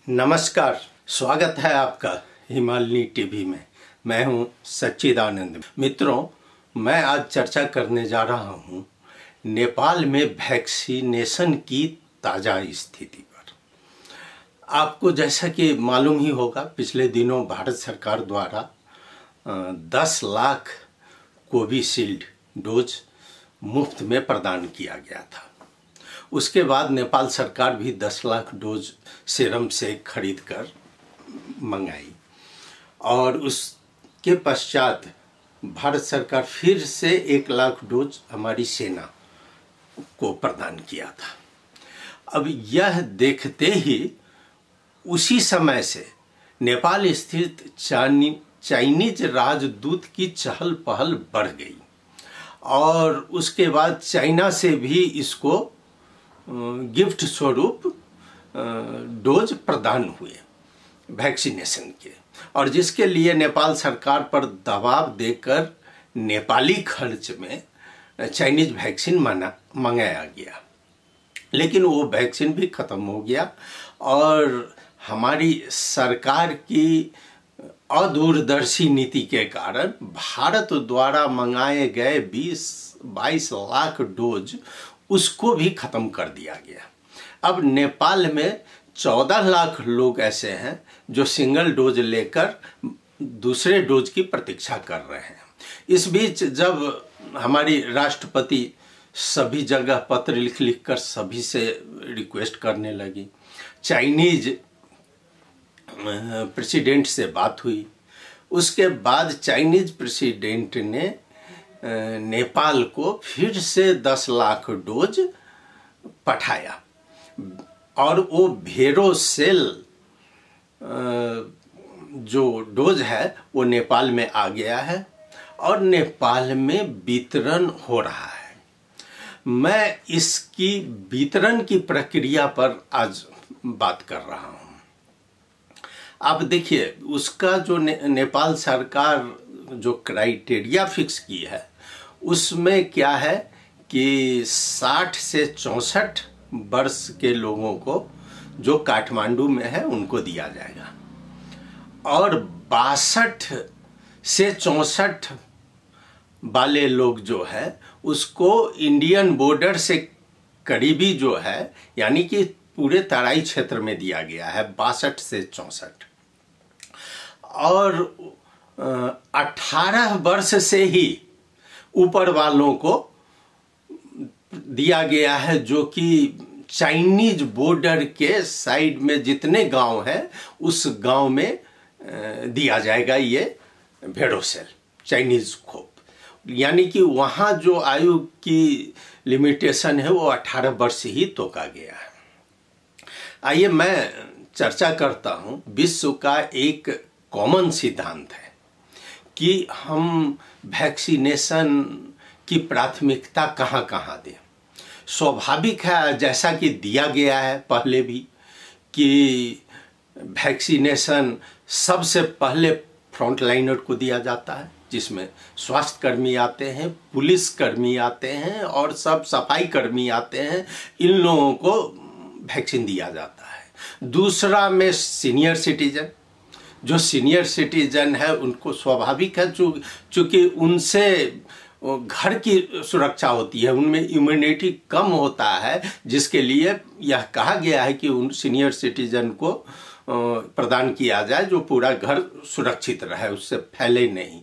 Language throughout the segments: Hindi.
नमस्कार, स्वागत है आपका हिमालनी टीवी में। मैं हूं सच्चिदानंद। मित्रों, मैं आज चर्चा करने जा रहा हूं नेपाल में वैक्सीनेशन की ताज़ा स्थिति पर। आपको जैसा कि मालूम ही होगा, पिछले दिनों भारत सरकार द्वारा 10 लाख कोविशील्ड डोज मुफ्त में प्रदान किया गया था। उसके बाद नेपाल सरकार भी 10 लाख डोज सीरम से खरीद कर मंगाई और उसके पश्चात भारत सरकार फिर से 1 लाख डोज हमारी सेना को प्रदान किया था। अब यह देखते ही उसी समय से नेपाल स्थित चाइनीज राजदूत की चहल पहल बढ़ गई और उसके बाद चाइना से भी इसको गिफ्ट स्वरूप डोज प्रदान हुए वैक्सीनेशन के, और जिसके लिए नेपाल सरकार पर दबाव देकर नेपाली खर्च में चाइनीज वैक्सीन मंगाया गया। लेकिन वो वैक्सीन भी ख़त्म हो गया और हमारी सरकार की अदूरदर्शी नीति के कारण भारत द्वारा मंगाए गए 22 लाख डोज उसको भी ख़त्म कर दिया गया। अब नेपाल में 14 लाख लोग ऐसे हैं जो सिंगल डोज लेकर दूसरे डोज की प्रतीक्षा कर रहे हैं। इस बीच जब हमारी राष्ट्रपति सभी जगह पत्र लिख कर सभी से रिक्वेस्ट करने लगी, चाइनीज प्रेसिडेंट से बात हुई, उसके बाद चाइनीज प्रेसिडेंट ने नेपाल को फिर से 10 लाख डोज पठाया और वो वेरोसेल जो डोज है वो नेपाल में आ गया है और नेपाल में वितरण हो रहा है। मैं इसकी वितरण की प्रक्रिया पर आज बात कर रहा हूँ। आप देखिए, उसका जो नेपाल सरकार जो क्राइटेरिया फिक्स की है उसमें क्या है कि 60 से 64 वर्ष के लोगों को जो काठमांडू में है उनको दिया जाएगा और 62 से 64 वाले लोग जो है उसको इंडियन बॉर्डर से करीबी जो है, यानी कि पूरे तराई क्षेत्र में दिया गया है 62 से 64, और 18 वर्ष से ही ऊपर वालों को दिया गया है, जो कि चाइनीज बॉर्डर के साइड में जितने गांव हैं उस गांव में दिया जाएगा ये वेरोसेल चाइनीज खोप। यानी कि वहाँ जो आयु की लिमिटेशन है वो 18 वर्ष ही तोका गया है। आइए मैं चर्चा करता हूँ। विश्व का एक कॉमन सिद्धांत है कि हम वैक्सीनेशन की प्राथमिकता कहाँ कहाँ दें। स्वाभाविक है, जैसा कि दिया गया है पहले भी, कि वैक्सीनेशन सबसे पहले फ्रंटलाइनर को दिया जाता है, जिसमें स्वास्थ्य कर्मी आते हैं, पुलिस कर्मी आते हैं और सब सफाई कर्मी आते हैं। इन लोगों को वैक्सीन दिया जाता है। दूसरा में सीनियर सिटीजन, जो सीनियर सिटीजन है उनको स्वाभाविक है, चूँकि उनसे घर की सुरक्षा होती है, उनमें इम्यूनिटी कम होता है, जिसके लिए यह कहा गया है कि उन सीनियर सिटीजन को प्रदान किया जाए जो पूरा घर सुरक्षित रहे, उससे फैले नहीं।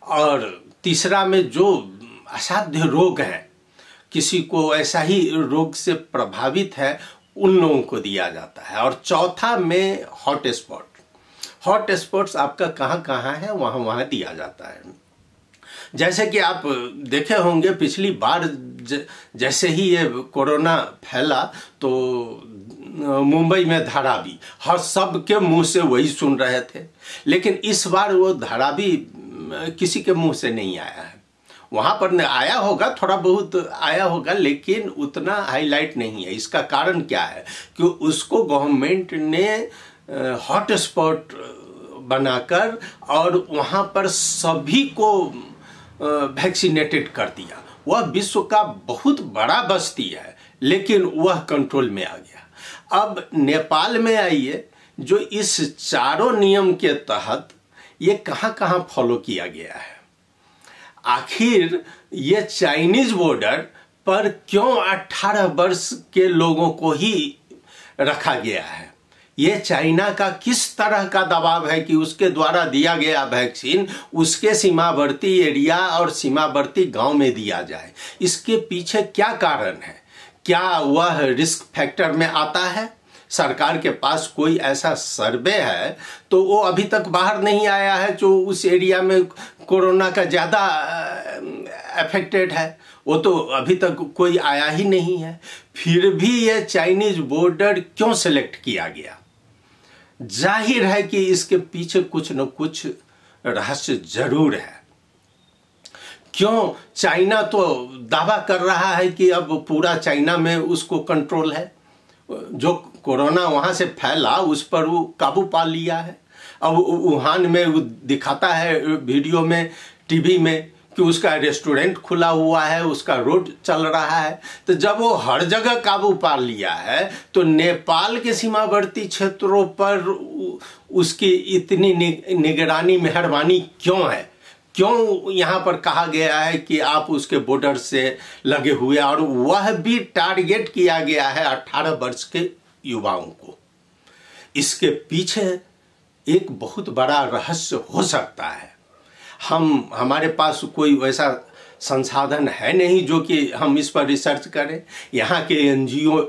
और तीसरा में जो असाध्य रोग हैं, किसी को ऐसा ही रोग से प्रभावित है, उन लोगों को दिया जाता है। और चौथा में हॉट स्पॉट्स आपका कहाँ कहाँ है वहाँ वहाँ दिया जाता है। जैसे कि आप देखे होंगे, पिछली बार जैसे ही ये कोरोना फैला तो मुंबई में धारावी, हर सब के मुंह से वही सुन रहे थे, लेकिन इस बार वो धारावी किसी के मुंह से नहीं आया है। वहाँ पर आया होगा, थोड़ा बहुत आया होगा, लेकिन उतना हाईलाइट नहीं है। इसका कारण क्या है कि उसको गवर्नमेंट ने हॉट स्पॉट बनाकर और वहाँ पर सभी को वैक्सीनेटेड कर दिया। वह विश्व का बहुत बड़ा बस्ती है, लेकिन वह कंट्रोल में आ गया। अब नेपाल में आइए जो इस चारों नियम के तहत ये कहाँ कहाँ फॉलो किया गया है। आखिर ये चाइनीज बॉर्डर पर क्यों 18 वर्ष के लोगों को ही रखा गया है। ये चाइना का किस तरह का दबाव है कि उसके द्वारा दिया गया वैक्सीन उसके सीमावर्ती एरिया और सीमावर्ती गांव में दिया जाए। इसके पीछे क्या कारण है? क्या वह रिस्क फैक्टर में आता है? सरकार के पास कोई ऐसा सर्वे है तो वो अभी तक बाहर नहीं आया है जो उस एरिया में कोरोना का ज़्यादा अफेक्टेड है। वो तो अभी तक कोई आया ही नहीं है। फिर भी ये चाइनीज बॉर्डर क्यों सेलेक्ट किया गया? जाहिर है कि इसके पीछे कुछ न कुछ रहस्य जरूर है। क्यों? चाइना तो दावा कर रहा है कि अब पूरा चाइना में उसको कंट्रोल है। जो कोरोना वहां से फैला उस पर वो काबू पा लिया है। अब वुहान में वो दिखाता है वीडियो में, टीवी में कि उसका रेस्टोरेंट खुला हुआ है, उसका रोड चल रहा है। तो जब वो हर जगह काबू पा लिया है तो नेपाल के सीमावर्ती क्षेत्रों पर उसकी इतनी निगरानी मेहरबानी क्यों है? क्यों यहाँ पर कहा गया है कि आप उसके बॉर्डर से लगे हुए, और वह भी टारगेट किया गया है 18 वर्ष के युवाओं को? इसके पीछे एक बहुत बड़ा रहस्य हो सकता है। हमारे पास कोई वैसा संसाधन है नहीं जो कि हम इस पर रिसर्च करें। यहाँ के एनजीओ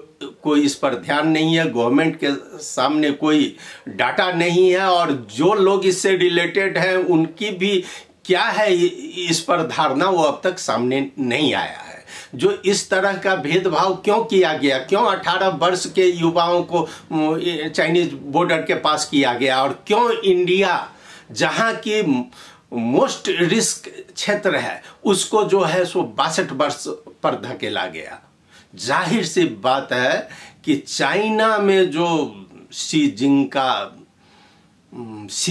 को इस पर ध्यान नहीं है, गवर्नमेंट के सामने कोई डाटा नहीं है, और जो लोग इससे रिलेटेड हैं उनकी भी क्या है इस पर धारणा वो अब तक सामने नहीं आया है। जो इस तरह का भेदभाव क्यों किया गया? क्यों 18 वर्ष के युवाओं को चाइनीज बॉर्डर के पास किया गया? और क्यों इंडिया जहाँ की मोस्ट रिस्क क्षेत्र है उसको जो है सो 62 वर्ष पर धकेला गया? जाहिर सी बात है कि चाइना में जो शी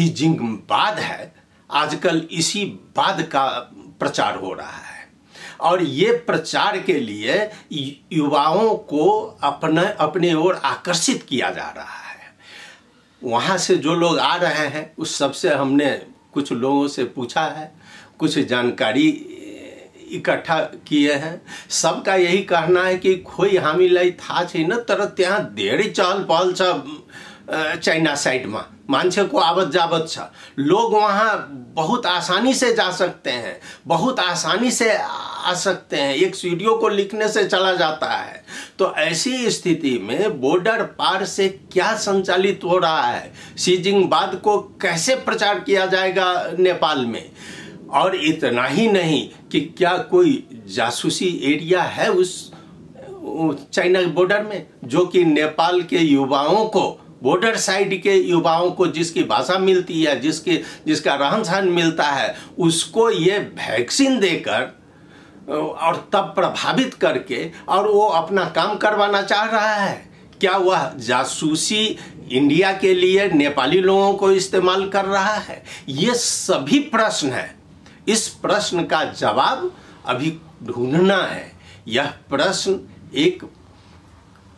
जिंगबाद है, आजकल इसी बाद का प्रचार हो रहा है, और ये प्रचार के लिए युवाओं को अपने ओर आकर्षित किया जा रहा है। वहाँ से जो लोग आ रहे हैं उस सबसे हमने कुछ लोगों से पूछा है, कुछ जानकारी इकट्ठा किए हैं। सबका यही कहना है कि कोई हामी लाई थाहा छैन, तर त्यहाँ धेरै चहल पहल छ चाइना साइड में, मान्छेको आवत जावत छ। लोग वहाँ बहुत आसानी से जा सकते हैं, बहुत आसानी से आ सकते हैं, एक वीडियो को लिखने से चला जाता है। तो ऐसी स्थिति में बॉर्डर पार से क्या संचालित हो रहा है, शी जिंगबाद को कैसे प्रचार किया जाएगा नेपाल में? और इतना ही नहीं कि क्या कोई जासूसी एरिया है उस चाइना बॉर्डर में, जो कि नेपाल के युवाओं को, बॉर्डर साइड के युवाओं को जिसकी भाषा मिलती है, जिसका रहन सहन मिलता है, उसको ये वैक्सीन देकर और तब प्रभावित करके और वो अपना काम करवाना चाह रहा है? क्या वह जासूसी इंडिया के लिए नेपाली लोगों को इस्तेमाल कर रहा है? ये सभी प्रश्न है। इस प्रश्न का जवाब अभी ढूंढना है। यह प्रश्न एक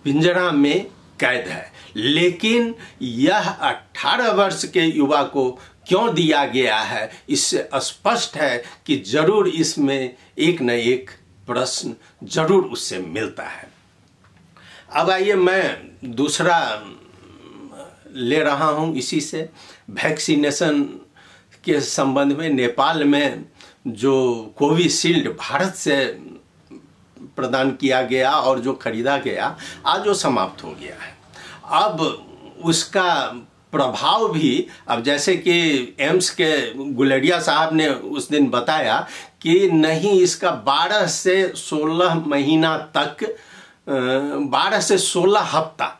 पिंजरा में कैद है, लेकिन यह 18 वर्ष के युवा को क्यों दिया गया है, इससे स्पष्ट है कि जरूर इसमें एक न एक प्रश्न जरूर उससे मिलता है। अब आइए मैं दूसरा ले रहा हूं इसी से, वैक्सीनेशन के संबंध में। नेपाल में जो कोविशील्ड भारत से प्रदान किया गया और जो खरीदा गया, आज वो समाप्त हो गया है। अब उसका प्रभाव भी, अब जैसे कि एम्स के गुलेरिया साहब ने उस दिन बताया कि नहीं, इसका 12 से 16 महीना तक, 12 से 16 हफ्ता,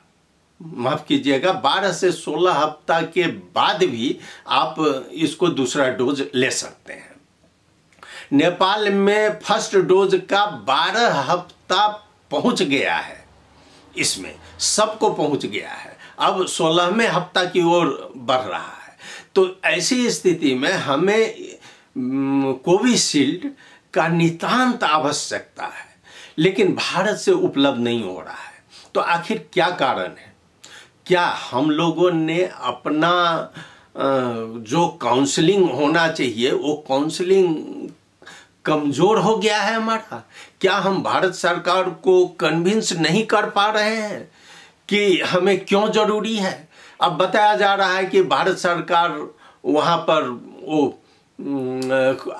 माफ कीजिएगा, 12 से 16 हफ्ता के बाद भी आप इसको दूसरा डोज ले सकते हैं। नेपाल में फर्स्ट डोज का 12 हफ्ता पहुंच गया है, इसमें सबको पहुंच गया है, अब 16वें हफ्ता की ओर बढ़ रहा है। तो ऐसी स्थिति में हमें कोविशील्ड का नितांत आवश्यकता है, लेकिन भारत से उपलब्ध नहीं हो रहा है। तो आखिर क्या कारण है? क्या हम लोगों ने अपना जो काउंसलिंग होना चाहिए वो काउंसलिंग कमजोर हो गया है हमारा? क्या हम भारत सरकार को कन्विंस नहीं कर पा रहे हैं कि हमें क्यों जरूरी है? अब बताया जा रहा है कि भारत सरकार वहां पर वो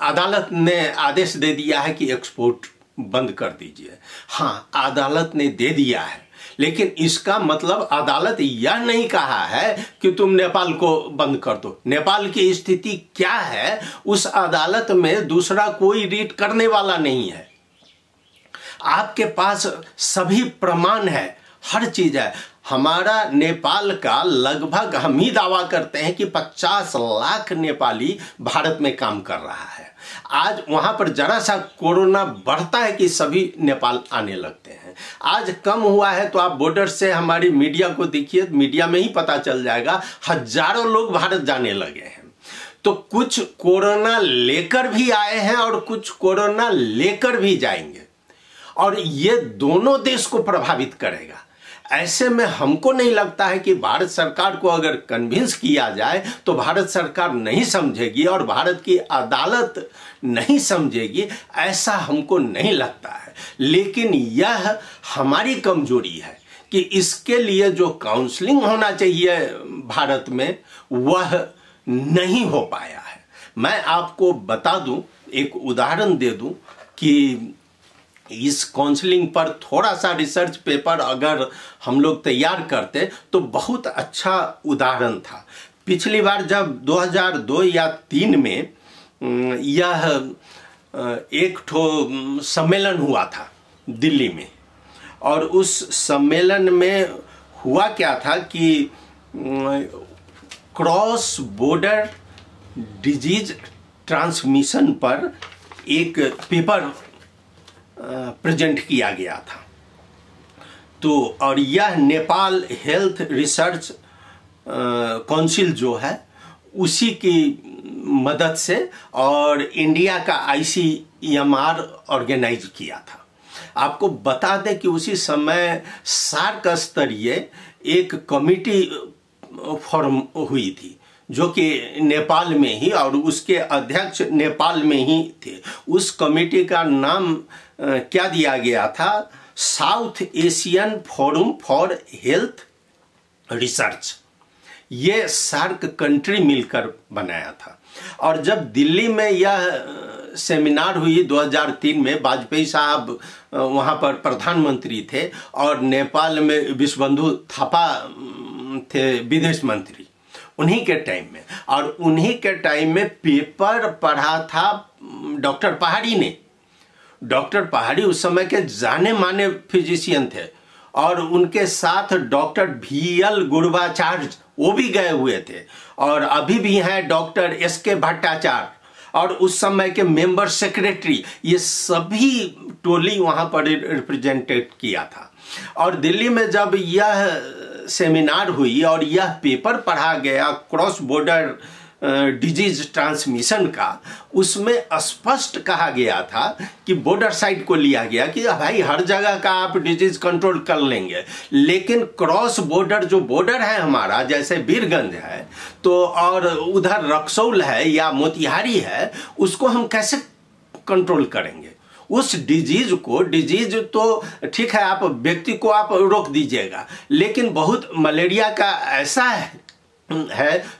अदालत ने आदेश दे दिया है कि एक्सपोर्ट बंद कर दीजिए। हाँ, अदालत ने दे दिया है, लेकिन इसका मतलब अदालत यह नहीं कहा है कि तुम नेपाल को बंद कर दो। नेपाल की स्थिति क्या है, उस अदालत में दूसरा कोई रीट करने वाला नहीं है। आपके पास सभी प्रमाण है, हर चीज है। हमारा नेपाल का लगभग हम ही दावा करते हैं कि 50 लाख नेपाली भारत में काम कर रहा है। आज वहां पर जरा सा कोरोना बढ़ता है कि सभी नेपाल आने लगते हैं। आज कम हुआ है तो आप बॉर्डर से हमारी मीडिया को देखिए, मीडिया में ही पता चल जाएगा, हजारों लोग भारत जाने लगे हैं। तो कुछ कोरोना लेकर भी आए हैं और कुछ कोरोना लेकर भी जाएंगे, और ये दोनों देश को प्रभावित करेगा। ऐसे में हमको नहीं लगता है कि भारत सरकार को अगर कन्विंस किया जाए तो भारत सरकार नहीं समझेगी और भारत की अदालत नहीं समझेगी, ऐसा हमको नहीं लगता है। लेकिन यह हमारी कमजोरी है कि इसके लिए जो काउंसलिंग होना चाहिए भारत में वह नहीं हो पाया है। मैं आपको बता दूं, एक उदाहरण दे दूं कि इस काउंसलिंग पर थोड़ा सा रिसर्च पेपर अगर हम लोग तैयार करते तो बहुत अच्छा उदाहरण था। पिछली बार जब 2002 या 2003 में यह एक ठो सम्मेलन हुआ था दिल्ली में, और उस सम्मेलन में हुआ क्या था कि क्रॉस बॉर्डर डिजीज ट्रांसमिशन पर एक पेपर प्रेजेंट किया गया था। तो और यह नेपाल हेल्थ रिसर्च काउंसिल जो है उसी की मदद से और इंडिया का ICMR ऑर्गेनाइज किया था। आपको बता दें कि उसी समय सार्क स्तरीय एक कमिटी फॉर्म हुई थी जो कि नेपाल में ही, और उसके अध्यक्ष नेपाल में ही थे। उस कमेटी का नाम क्या दिया गया था? South Asian forum for health research. ये सार्क कंट्री मिलकर बनाया था। और जब दिल्ली में यह सेमिनार हुई 2003 में, वाजपेयी साहब वहाँ पर प्रधानमंत्री थे और नेपाल में विश्वबंधु थापा थे विदेश मंत्री, उन्हीं के टाइम में। और उन्हीं के टाइम में पेपर पढ़ा था डॉक्टर पहाड़ी ने। डॉक्टर पहाड़ी उस समय के जाने माने फिजिशियन थे, और उनके साथ डॉक्टर VL गुरुवाचार्य वो भी गए हुए थे, और अभी भी हैं डॉक्टर SK भट्टाचार्य, और उस समय के मेंबर सेक्रेटरी, ये सभी टोली वहां पर रिप्रेजेंटेट किया था। और दिल्ली में जब यह सेमिनार हुई और यह पेपर पढ़ा गया क्रॉस बॉर्डर डिजीज ट्रांसमिशन का, उसमें स्पष्ट कहा गया था कि बॉर्डर साइड को लिया गया कि भाई हर जगह का आप डिजीज कंट्रोल कर लेंगे, लेकिन क्रॉस बॉर्डर जो बॉर्डर है हमारा, जैसे वीरगंज है तो और उधर रक्सौल है या मोतिहारी है, उसको हम कैसे कंट्रोल करेंगे? उस डिजीज को, डिजीज तो ठीक है आप व्यक्ति को आप रोक दीजिएगा, लेकिन बहुत मलेरिया का ऐसा है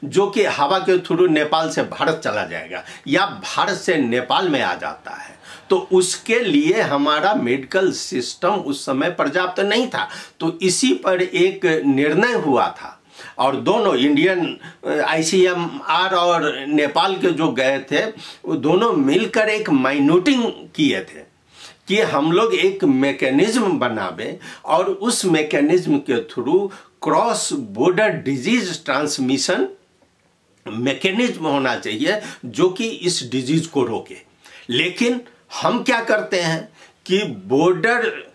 जो कि हवा के थ्रू नेपाल से भारत चला जाएगा या भारत से नेपाल में आ जाता है। तो उसके लिए हमारा मेडिकल सिस्टम उस समय पर्याप्त नहीं था। तो इसी पर एक निर्णय हुआ था, और दोनों इंडियन ICMR और नेपाल के जो गए थे वो दोनों मिलकर एक माइनोटिंग किए थे कि हम लोग एक मैकेनिज्म बनावे और उस मैकेनिज्म के through cross border disease transmission mechanism होना चाहिए जो कि इस डिजीज को रोके। लेकिन हम क्या करते हैं कि बॉर्डर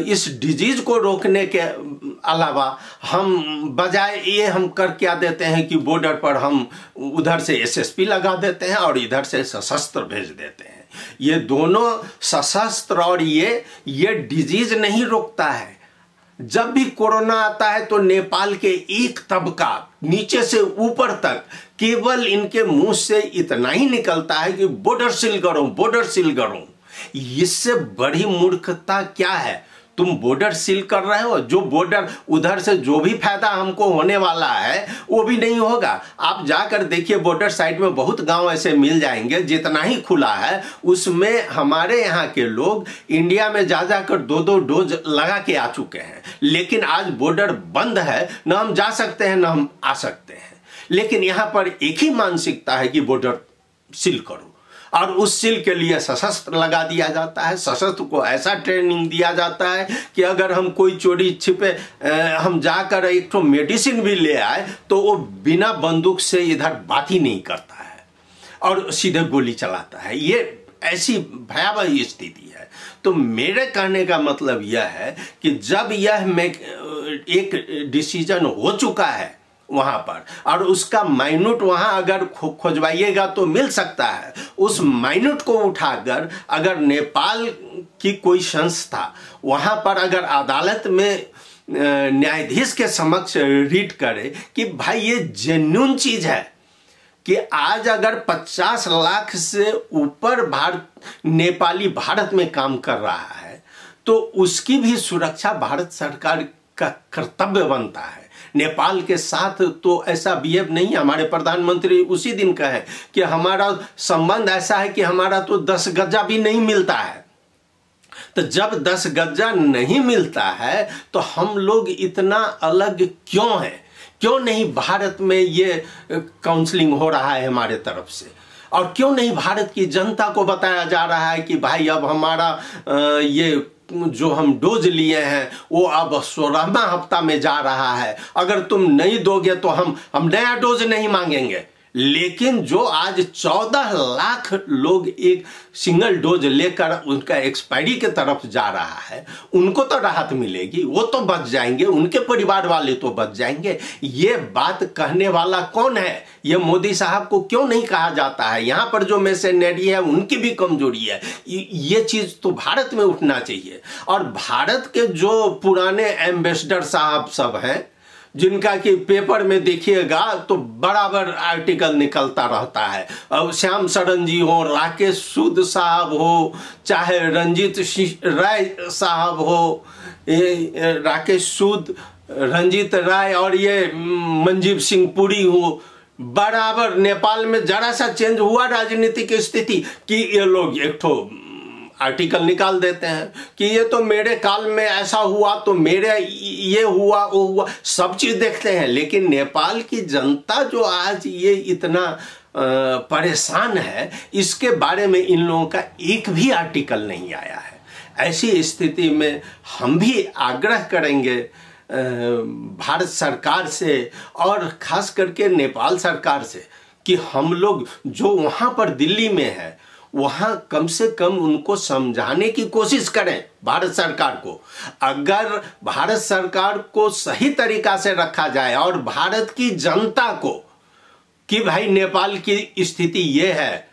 इस डिजीज को रोकने के अलावा हम बजाय ये हम कर क्या देते हैं कि बॉर्डर पर हम उधर से SSP लगा देते हैं और इधर से सशस्त्र भेज देते हैं। ये दोनों सशस्त्र और ये डिजीज नहीं रोकता है, जब भी कोरोना आता है तो नेपाल के एक तबका नीचे से ऊपर तक केवल इनके मुंह से इतना ही निकलता है कि बॉर्डर सील करो, बॉर्डर सील करो। इससे बड़ी मूर्खता क्या है? तुम बॉर्डर सील कर रहे हो, जो बॉर्डर उधर से जो भी फायदा हमको होने वाला है वो भी नहीं होगा। आप जाकर देखिए, बॉर्डर साइड में बहुत गांव ऐसे मिल जाएंगे, जितना ही खुला है उसमें हमारे यहाँ के लोग इंडिया में जा जाकर 2-2 डोज लगा के आ चुके हैं। लेकिन आज बॉर्डर बंद है, न हम जा सकते हैं न हम आ सकते हैं। लेकिन यहाँ पर एक ही मानसिकता है कि बॉर्डर सील करो, और उस सील के लिए सशस्त्र लगा दिया जाता है। सशस्त्र को ऐसा ट्रेनिंग दिया जाता है कि अगर हम कोई चोरी छिपे हम जाकर एक तो मेडिसिन भी ले आए तो वो बिना बंदूक से इधर बात ही नहीं करता है और सीधे गोली चलाता है। ये ऐसी भयावह स्थिति है। तो मेरे कहने का मतलब यह है कि जब यह एक डिसीजन हो चुका है वहां पर, और उसका माइन्यूट वहां अगर खोजवाइएगा तो मिल सकता है, उस माइन्यूट को उठाकर अगर नेपाल की कोई संस्था वहां पर अगर अदालत में न्यायाधीश के समक्ष रीड करे कि भाई ये जेन्युइन चीज है कि आज अगर 50 लाख से ऊपर नेपाली भारत में काम कर रहा है तो उसकी भी सुरक्षा भारत सरकार का कर्तव्य बनता है। नेपाल के साथ तो ऐसा बिहेव नहीं है। हमारे प्रधानमंत्री उसी दिन कहे कि हमारा संबंध ऐसा है कि हमारा तो 10 गज्जा भी नहीं मिलता है। तो जब 10 गज्जा नहीं मिलता है तो हम लोग इतना अलग क्यों हैं? क्यों नहीं भारत में ये काउंसलिंग हो रहा है हमारे तरफ से? और क्यों नहीं भारत की जनता को बताया जा रहा है कि भाई अब हमारा ये जो हम डोज लिए हैं वो अब 16वां हफ्ता में जा रहा है, अगर तुम नहीं दोगे तो हम नया डोज नहीं मांगेंगे। लेकिन जो आज 14 लाख लोग एक सिंगल डोज लेकर उनका एक्सपायरी के तरफ जा रहा है, उनको तो राहत मिलेगी, वो तो बच जाएंगे, उनके परिवार वाले तो बच जाएंगे। ये बात कहने वाला कौन है? ये मोदी साहब को क्यों नहीं कहा जाता है? यहाँ पर जो मैसेनरी है उनकी भी कमजोरी है। ये चीज तो भारत में उठना चाहिए। और भारत के जो पुराने एम्बेसडर साहब सब हैं, जिनका कि पेपर में देखिएगा तो बराबर आर्टिकल निकलता रहता है, अब श्याम शरण जी हो, राकेश सूद साहब हो, चाहे रंजीत राय साहब हो, राकेश सूद, रंजीत राय और ये मंजीव सिंह पुरी हो, बराबर नेपाल में जरा सा चेंज हुआ राजनीतिक स्थिति कि ये लोग एक ठो आर्टिकल निकाल देते हैं कि ये तो मेरे काल में ऐसा हुआ, तो मेरे ये हुआ वो हुआ, सब चीज देखते हैं। लेकिन नेपाल की जनता जो आज ये इतना परेशान है, इसके बारे में इन लोगों का एक भी आर्टिकल नहीं आया है। ऐसी स्थिति में हम भी आग्रह करेंगे भारत सरकार से और खास करके नेपाल सरकार से कि हम लोग जो वहां पर दिल्ली में है वहां कम से कम उनको समझाने की कोशिश करें भारत सरकार को। अगर भारत सरकार को सही तरीका से रखा जाए और भारत की जनता को कि भाई नेपाल की स्थिति ये है,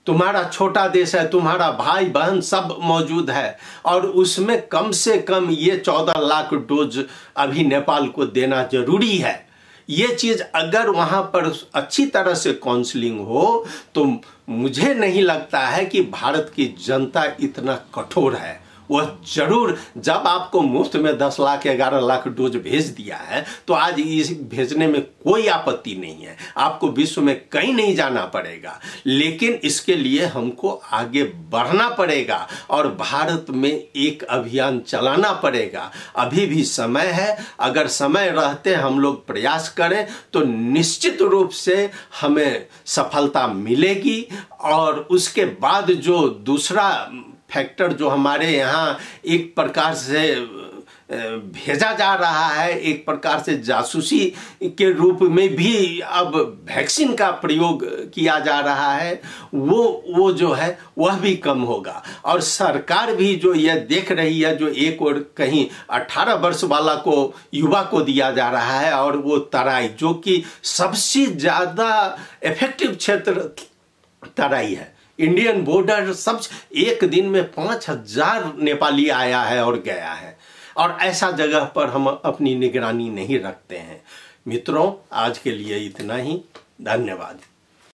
तुम्हारा छोटा देश है, तुम्हारा भाई बहन सब मौजूद है और उसमें कम से कम ये 14 लाख डोज अभी नेपाल को देना जरूरी है। ये चीज अगर वहां पर अच्छी तरह से काउंसलिंग हो तो मुझे नहीं लगता है कि भारत की जनता इतना कठोर है। वह जरूर, जब आपको मुफ्त में 10 लाख 11 लाख डोज भेज दिया है तो आज इस भेजने में कोई आपत्ति नहीं है, आपको विश्व में कहीं नहीं जाना पड़ेगा। लेकिन इसके लिए हमको आगे बढ़ना पड़ेगा और भारत में एक अभियान चलाना पड़ेगा। अभी भी समय है, अगर समय रहते हम लोग प्रयास करें तो निश्चित रूप से हमें सफलता मिलेगी। और उसके बाद जो दूसरा फैक्टर जो हमारे यहाँ एक प्रकार से भेजा जा रहा है, एक प्रकार से जासूसी के रूप में भी अब वैक्सीन का प्रयोग किया जा रहा है, वो जो है वह भी कम होगा। और सरकार भी जो यह देख रही है, जो एक और कहीं 18 वर्ष वाला को युवा को दिया जा रहा है और वो तराई, जो कि सबसे ज्यादा इफेक्टिव क्षेत्र तराई है, इंडियन बॉर्डर सब, एक दिन में 5000 नेपाली आया है और गया है। और ऐसा जगह पर हम अपनी निगरानी नहीं रखते हैं। मित्रों, आज के लिए इतना ही। धन्यवाद।